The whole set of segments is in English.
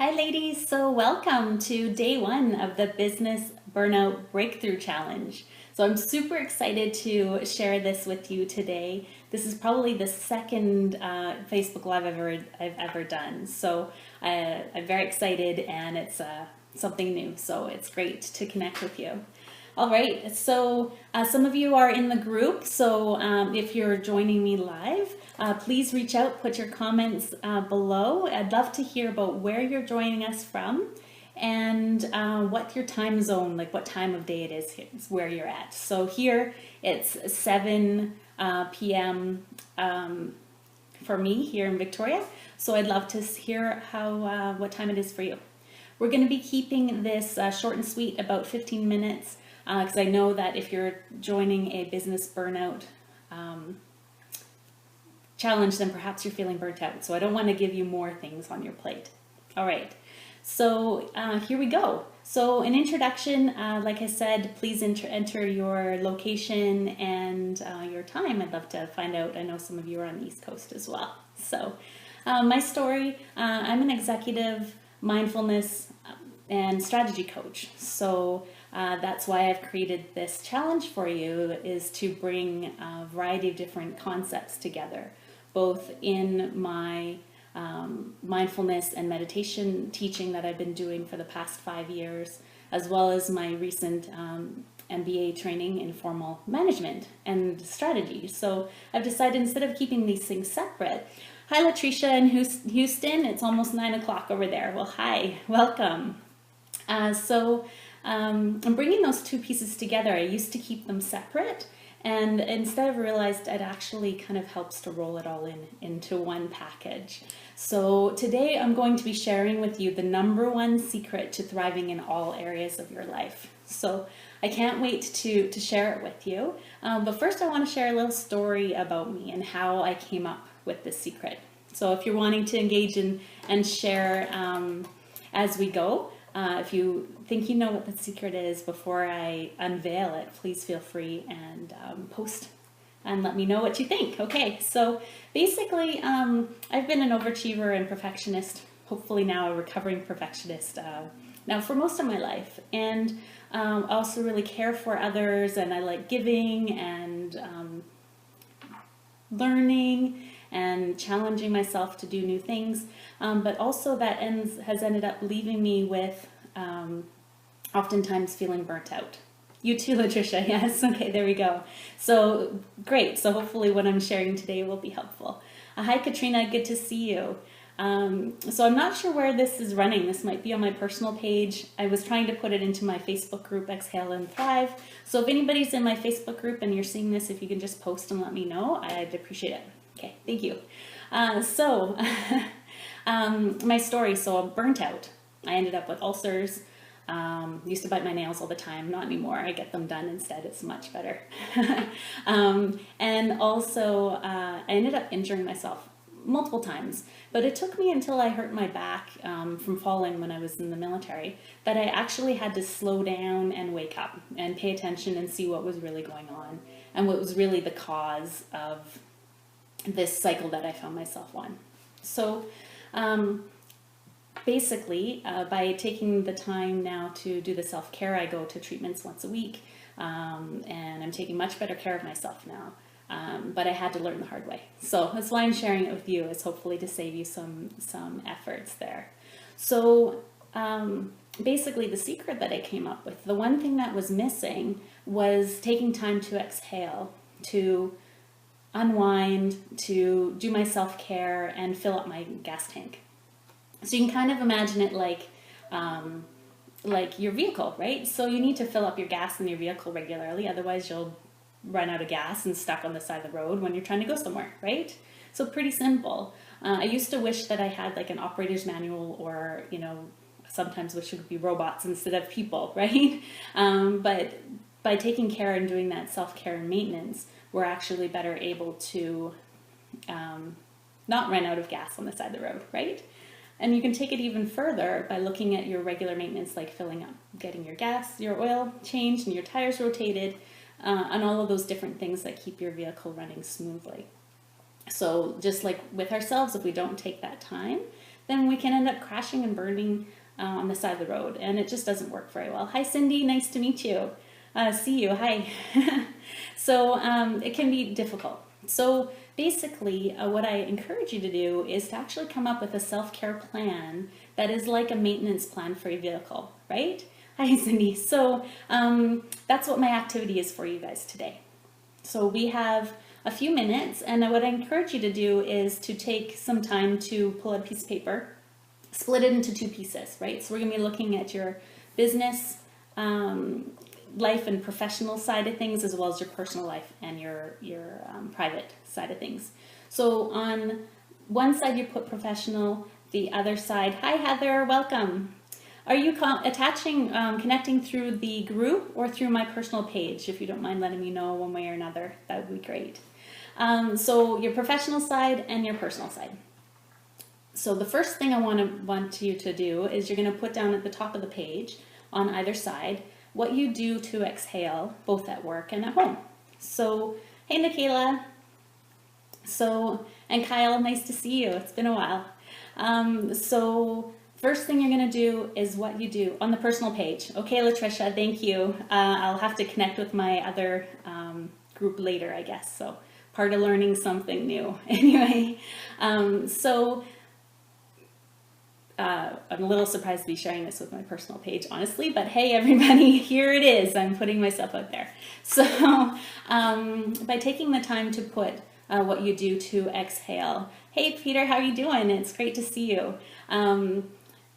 Hi ladies, so welcome to day one of the Business Burnout Breakthrough Challenge. So I'm super excited to share this with you today. This is probably the second Facebook Live I've ever done. So I'm very excited and it's something new. So it's great to connect with you. All right, so some of you are in the group, so if you're joining me live, please reach out, put your comments below. I'd love to hear about where you're joining us from and what your time zone, like what time of day it is where you're at. So here it's 7 p.m. For me here in Victoria, so I'd love to hear how what time it is for you. We're going to be keeping this short and sweet, about 15 minutes. Because I know that if you're joining a business burnout challenge, then perhaps you're feeling burnt out. So I don't want to give you more things on your plate. All right, so here we go. So an introduction, like I said, please enter your location and your time. I'd love to find out. I know some of you are on the East Coast as well. So my story, I'm an executive mindfulness and strategy coach. So that's why I've created this challenge for you, is to bring a variety of different concepts together, both in my mindfulness and meditation teaching that I've been doing for the past 5 years, as well as my recent MBA training in formal management and strategy. So I've decided, instead of keeping these things separate, hi Latricia in Houston, it's almost 9 o'clock over there. Well, hi, welcome. I'm bringing those two pieces together. I used to keep them separate, and instead I've realized it actually kind of helps to roll it all into one package. So today I'm going to be sharing with you the #1 secret to thriving in all areas of your life. So I can't wait to share it with you. But first I want to share a little story about me and how I came up with this secret. So if you're wanting to engage and share as we go, if you think you know what the secret is before I unveil it, please feel free and post and let me know what you think. Okay, so basically, I've been an overachiever and perfectionist, hopefully now a recovering perfectionist, now for most of my life. And I also really care for others, and I like giving and learning and challenging myself to do new things, but also that has ended up leaving me with oftentimes feeling burnt out. You too, Latricia. Yes. Okay, there we go. So great. So hopefully what I'm sharing today will be helpful. Hi, Katrina. Good to see you. So I'm not sure where this is running. This might be on my personal page. I was trying to put it into my Facebook group, Exhale and Thrive. So if anybody's in my Facebook group and you're seeing this, if you can just post and let me know, I'd appreciate it. Okay, thank you. My story, so I'm burnt out. I ended up with ulcers. Used to bite my nails all the time. Not anymore. I get them done instead. It's much better. And also, I ended up injuring myself multiple times. But it took me until I hurt my back from falling when I was in the military that I actually had to slow down and wake up and pay attention and see what was really going on and what was really the cause of this cycle that I found myself on. So basically, by taking the time now to do the self-care, I go to treatments once a week, and I'm taking much better care of myself now. But I had to learn the hard way. So that's why I'm sharing it with you, is hopefully to save you some efforts there. So basically the secret that I came up with, the one thing that was missing was taking time to exhale, to unwind, to do my self-care and fill up my gas tank. So you can kind of imagine it like your vehicle, right? So you need to fill up your gas in your vehicle regularly, otherwise you'll run out of gas and stuck on the side of the road when you're trying to go somewhere, right? So pretty simple. I used to wish that I had like an operator's manual, or, sometimes wish it could be robots instead of people, right? But by taking care and doing that self-care and maintenance, we're actually better able to not run out of gas on the side of the road, right? And you can take it even further by looking at your regular maintenance, like filling up, getting your gas, your oil changed, and your tires rotated, and all of those different things that keep your vehicle running smoothly. So just like with ourselves, if we don't take that time, then we can end up crashing and burning on the side of the road, and it just doesn't work very well. Hi, Cindy, nice to meet you. See you, hi. So it can be difficult. So basically, what I encourage you to do is to actually come up with a self-care plan that is like a maintenance plan for your vehicle, right? Hi, Cindy. So that's what my activity is for you guys today. So we have a few minutes, and what I encourage you to do is to take some time to pull out a piece of paper, split it into two pieces, right? So we're going to be looking at your business life and professional side of things, as well as your personal life and your private side of things. So on one side you put professional, the other side, hi Heather, welcome. Are you connecting through the group or through my personal page? If you don't mind letting me know one way or another, that would be great. So your professional side and your personal side. So the first thing I want you to do is you're going to put down at the top of the page on either side what you do to exhale, both at work and at home. So, hey Nikayla. So, and Kyle, nice to see you. It's been a while. So first thing you're going to do is what you do on the personal page. Okay, Latricia, thank you. I'll have to connect with my other group later, I guess. So part of learning something new. Anyway, I'm a little surprised to be sharing this with my personal page, honestly, but hey, everybody, here it is. I'm putting myself out there. So by taking the time to put what you do to exhale. Hey, Peter, how are you doing? It's great to see you.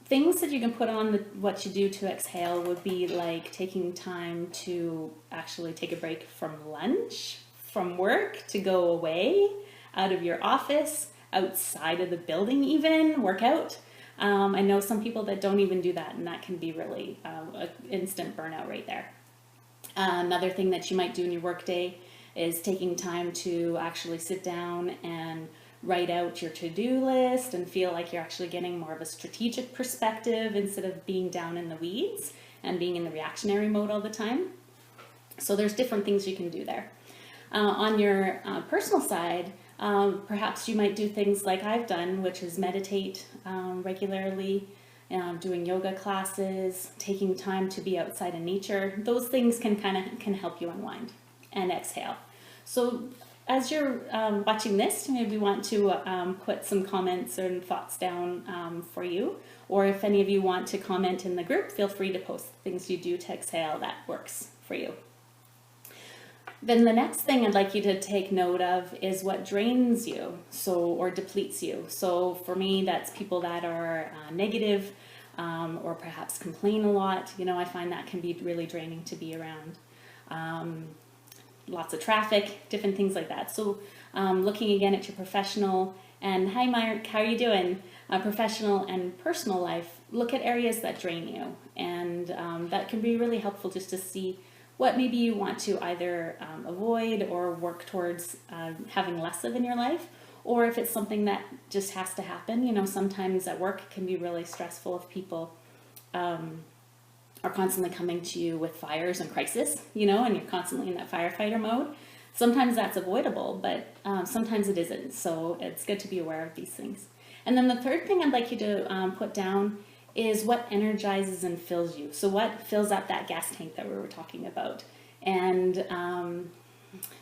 Things that you can put on what you do to exhale would be like taking time to actually take a break from lunch, from work, to go away, out of your office, outside of the building even, work out. I know some people that don't even do that, and that can be really an instant burnout right there. Another thing that you might do in your workday is taking time to actually sit down and write out your to-do list and feel like you're actually getting more of a strategic perspective instead of being down in the weeds and being in the reactionary mode all the time. So there's different things you can do there. On your personal side, perhaps you might do things like I've done, which is meditate regularly, doing yoga classes, taking time to be outside in nature. Those things can help you unwind and exhale. So as you're watching this, maybe you want to put some comments and thoughts down for you, or if any of you want to comment in the group, feel free to post things you do to exhale that works for you. Then the next thing I'd like you to take note of is what drains you, or depletes you. So for me, that's people that are negative or perhaps complain a lot. I find that can be really draining to be around. Lots of traffic, different things like that. So looking again at your professional, and hi Mark, how are you doing? Professional and personal life, look at areas that drain you. And that can be really helpful just to see what maybe you want to either avoid or work towards having less of in your life, or if it's something that just has to happen. Sometimes at work it can be really stressful if people are constantly coming to you with fires and crisis, and you're constantly in that firefighter mode. Sometimes that's avoidable, but sometimes it isn't. So it's good to be aware of these things. And then the third thing I'd like you to put down is what energizes and fills you. So what fills up that gas tank that we were talking about, and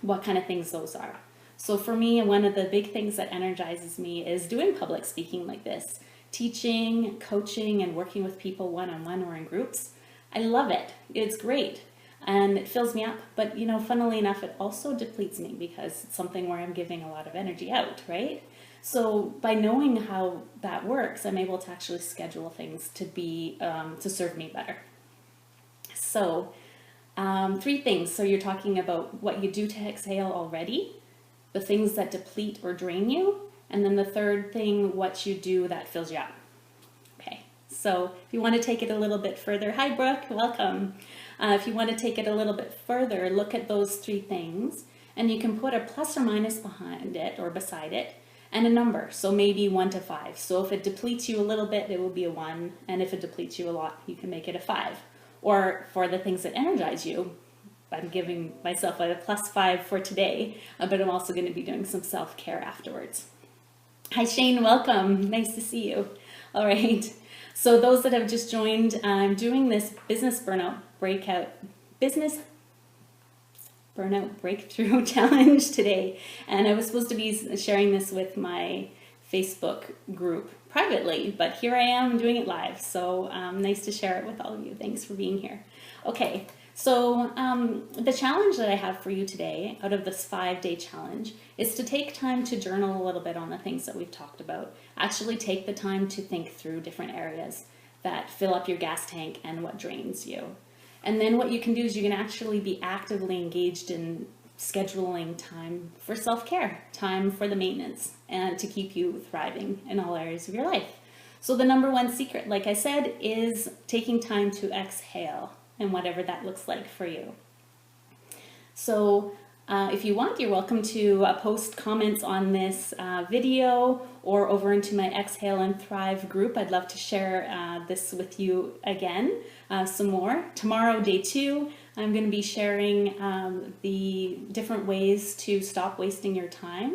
what kind of things those are. So for me, one of the big things that energizes me is doing public speaking like this, teaching, coaching, and working with people one-on-one or in groups. I love it. It's great. And it fills me up. But, funnily enough, it also depletes me because it's something where I'm giving a lot of energy out, right? So by knowing how that works, I'm able to actually schedule things to serve me better. So 3 things. So you're talking about what you do to exhale already, the things that deplete or drain you, and then the third thing, what you do that fills you up. Okay. So if you want to take it a little bit further, hi Brooke, welcome. If you want to take it a little bit further, look at those 3 things, and you can put a plus or minus behind it or beside it, and a number. So maybe 1 to 5. So if it depletes you a little bit, it will be a 1, and if it depletes you a lot, you can make it a 5. Or for the things that energize you, I'm giving myself a plus 5 for today, but I'm also going to be doing some self-care afterwards. Hi Shane, welcome. Nice to see you. All right. So those that have just joined, I'm doing this business burnout breakthrough challenge today, and I was supposed to be sharing this with my Facebook group privately, but here I am doing it live. So nice to share it with all of you. Thanks for being here. Okay. So the challenge that I have for you today out of this 5-day challenge is to take time to journal a little bit on the things that we've talked about. Actually take the time to think through different areas that fill up your gas tank and what drains you. And then what you can do is you can actually be actively engaged in scheduling time for self-care, time for the maintenance, and to keep you thriving in all areas of your life. So the number one secret, like I said, is taking time to exhale, and whatever that looks like for you. So if you want, you're welcome to post comments on this video or over into my Exhale and Thrive group. I'd love to share this with you again some more. Tomorrow, day 2, I'm going to be sharing the different ways to stop wasting your time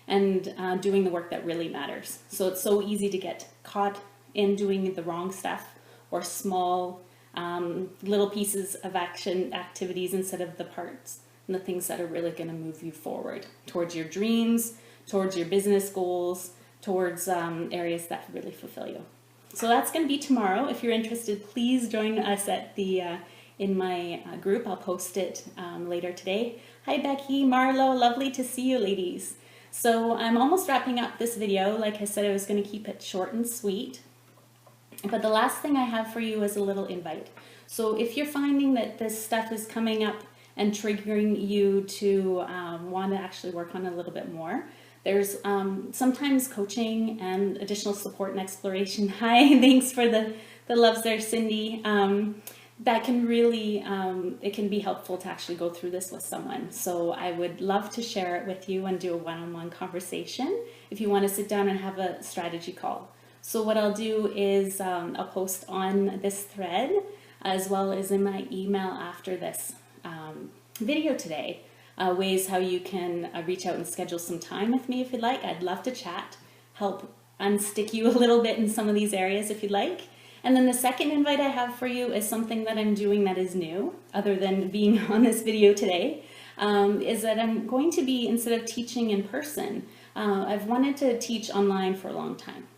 and doing the work that really matters. So it's so easy to get caught in doing the wrong stuff or small little pieces of activities instead of the parts and the things that are really going to move you forward towards your dreams, towards your business goals, towards areas that really fulfill you. So that's going to be tomorrow. If you're interested, please join us at the in my group. I'll post it later today. Hi Becky, Marlo, lovely to see you ladies. So I'm almost wrapping up this video. Like I said, I was going to keep it short and sweet. But the last thing I have for you is a little invite. So if you're finding that this stuff is coming up and triggering you to want to actually work on a little bit more, there's sometimes coaching and additional support and exploration. Hi, thanks for the loves there, Cindy. That can really, it can be helpful to actually go through this with someone. So I would love to share it with you and do a one-on-one conversation if you want to sit down and have a strategy call. So what I'll do is I'll post on this thread as well as in my email after this video today, ways how you can reach out and schedule some time with me if you'd like. I'd love to chat, help unstick you a little bit in some of these areas if you'd like. And then the second invite I have for you is something that I'm doing that is new, other than being on this video today, is that I'm going to be, instead of teaching in person, I've wanted to teach online for a long time.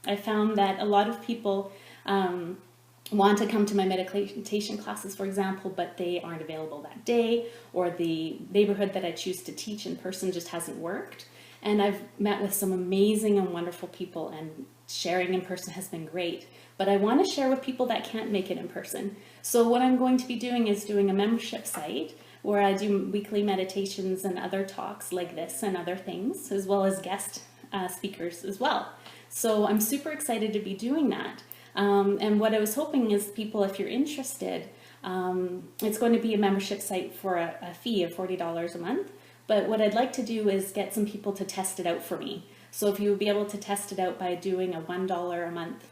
I found that a lot of people want to come to my meditation classes, for example, but they aren't available that day, or the neighborhood that I choose to teach in person just hasn't worked. And I've met with some amazing and wonderful people, and sharing in person has been great. But I want to share with people that can't make it in person. So what I'm going to be doing is doing a membership site where I do weekly meditations and other talks like this and other things, as well as guest speakers as well. So I'm super excited to be doing that. And what I was hoping is people, if you're interested, it's going to be a membership site for a fee of $40 a month. But what I'd like to do is get some people to test it out for me. So if you would be able to test it out by doing a $1 a month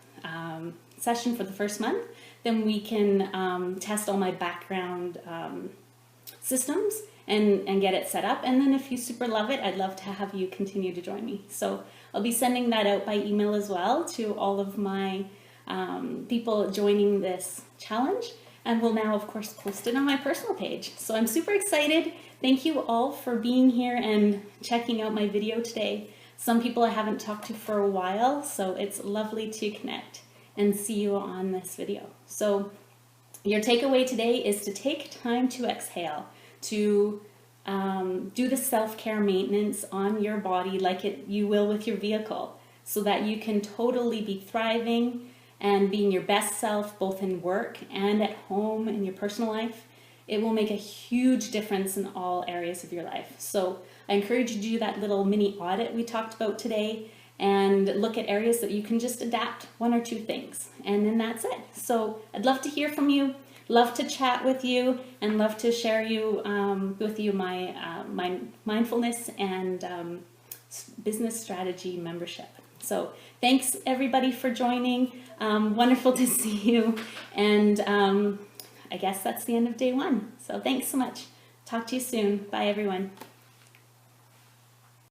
session for the first month, then we can test all my background systems and get it set up. And then if you super love it, I'd love to have you continue to join me. So I'll be sending that out by email as well to all of my people joining this challenge. And we'll now, of course, post it on my personal page. So I'm super excited. Thank you all for being here and checking out my video today. Some people I haven't talked to for a while, so it's lovely to connect and see you on this video. So your takeaway today is to take time to exhale, to do the self-care maintenance on your body like you will with your vehicle, so that you can totally be thriving and being your best self, both in work and at home in your personal life. It will make a huge difference in all areas of your life. So I encourage you to do that little mini audit we talked about today and look at areas that you can just adapt 1 or 2 things, and then that's it. So I'd love to hear from you, love to chat with you, and love to share with you my mindfulness and business strategy membership. So thanks everybody for joining. Wonderful to see you. And I guess that's the end of day 1. So thanks so much. Talk to you soon. Bye everyone.